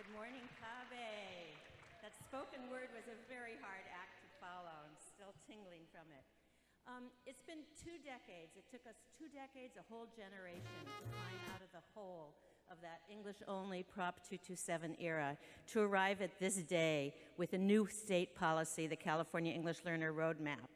Good morning, CABE. That spoken word was a very hard act to follow. I'm still tingling from it. It's been 2 decades. It took us 2 decades, a whole generation, to climb out of the hole of that English-only Prop 227 era to arrive at this day with a new state policy, the California English Learner Roadmap.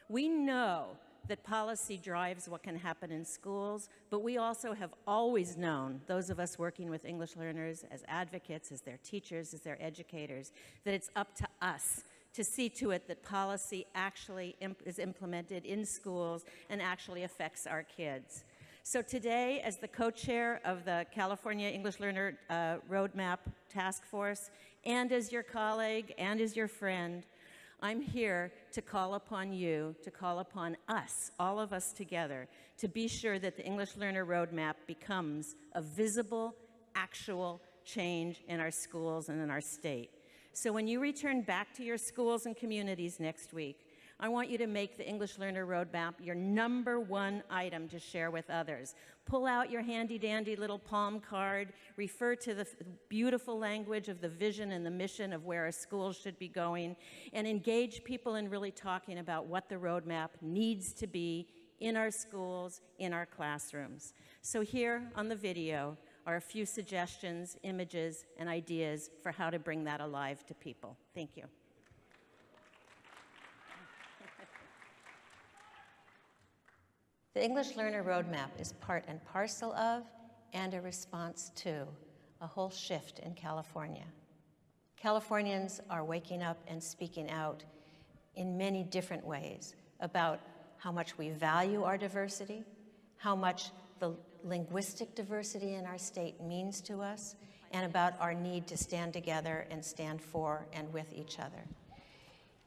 We know that policy drives what can happen in schools, but we also have always known, those of us working with English learners as advocates, as their teachers, as their educators, that it's up to us to see to it that policy actually is implemented in schools and actually affects our kids. So today, as the co-chair of the California English Learner Roadmap Task Force, and as your colleague, and as your friend, I'm here to call upon you, to call upon us, all of us together, to be sure that the English Learner Roadmap becomes a visible, actual change in our schools and in our state. So when you return back to your schools and communities next week, I want you to make the English Learner Roadmap your #1 item to share with others. Pull out your handy-dandy little palm card, refer to the beautiful language of the vision and the mission of where our schools should be going, and engage people in really talking about what the roadmap needs to be in our schools, in our classrooms. So here on the video are a few suggestions, images, and ideas for how to bring that alive to people. Thank you. The English Learner Roadmap is part and parcel of, and a response to, a whole shift in California. Californians are waking up and speaking out in many different ways about how much we value our diversity, how much the linguistic diversity in our state means to us, and about our need to stand together and stand for and with each other.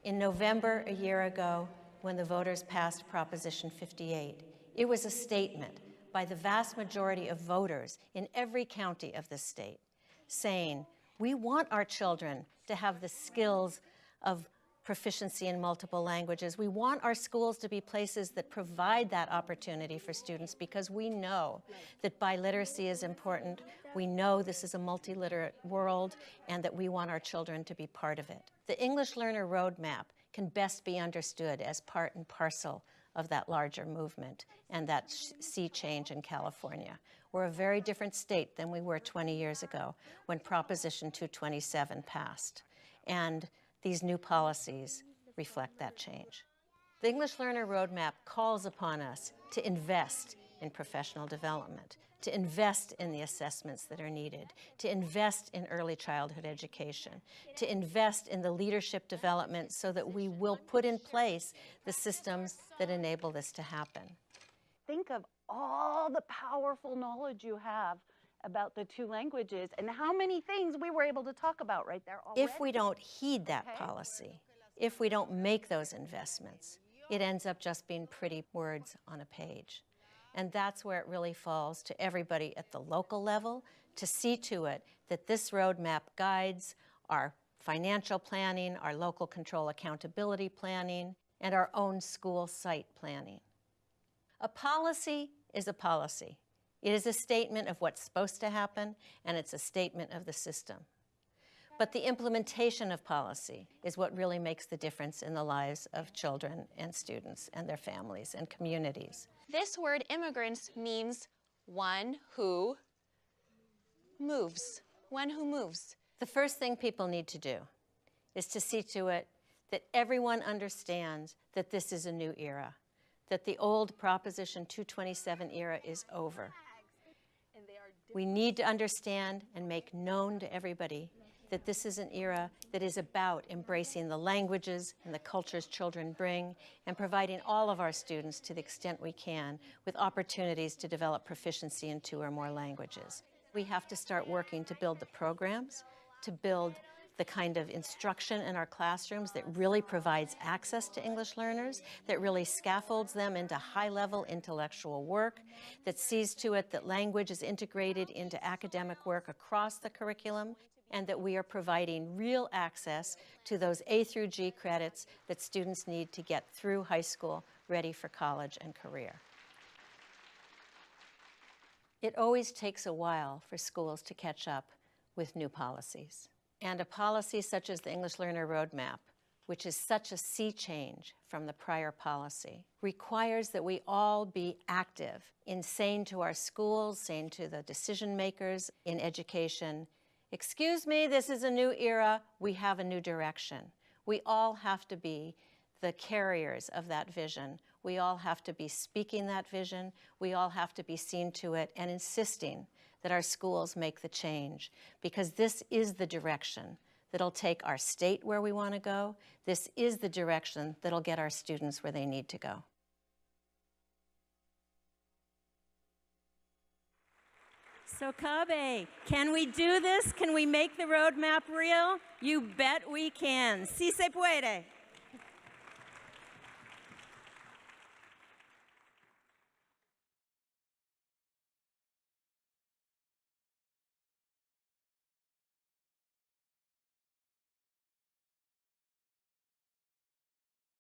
In November a year ago, when the voters passed Proposition 58, it was a statement by the vast majority of voters in every county of the state saying, we want our children to have the skills of proficiency in multiple languages. We want our schools to be places that provide that opportunity for students because we know that biliteracy is important. We know this is a multiliterate world and that we want our children to be part of it. The English Learner Roadmap can best be understood as part and parcel of that larger movement and that sea change in California. We're a very different state than we were 20 years ago when Proposition 227 passed. And these new policies reflect that change. The English Learner Roadmap calls upon us to invest in professional development, to invest in the assessments that are needed, to invest in early childhood education, to invest in the leadership development so that we will put in place the systems that enable this to happen. Think of all the powerful knowledge you have about the 2 languages and how many things we were able to talk about right there already. If we don't heed that policy, if we don't make those investments, it ends up just being pretty words on a page. And that's where it really falls to everybody at the local level to see to it that this roadmap guides our financial planning, our local control accountability planning, and our own school site planning. A policy is a policy. It is a statement of what's supposed to happen, and it's a statement of the system. But the implementation of policy is what really makes the difference in the lives of children and students and their families and communities. This word immigrants means one who moves. One who moves. The first thing people need to do is to see to it that everyone understands that this is a new era, that the old Proposition 227 era is over. We need to understand and make known to everybody that this is an era that is about embracing the languages and the cultures children bring and providing all of our students, to the extent we can, with opportunities to develop proficiency in 2 or more languages. We have to start working to build the programs, to build the kind of instruction in our classrooms that really provides access to English learners, that really scaffolds them into high-level intellectual work, that sees to it that language is integrated into academic work across the curriculum, and that we are providing real access to those A through G credits that students need to get through high school, ready for college and career. It always takes a while for schools to catch up with new policies. And a policy such as the English Learner Roadmap, which is such a sea change from the prior policy, requires that we all be active in saying to our schools, saying to the decision makers in education, excuse me, this is a new era, we have a new direction. We all have to be the carriers of that vision. We all have to be speaking that vision. We all have to be seen to it and insisting that our schools make the change, because this is the direction that'll take our state where we want to go. This is the direction that'll get our students where they need to go. So CABE, can we do this? Can we make the roadmap real? You bet we can. Si se puede.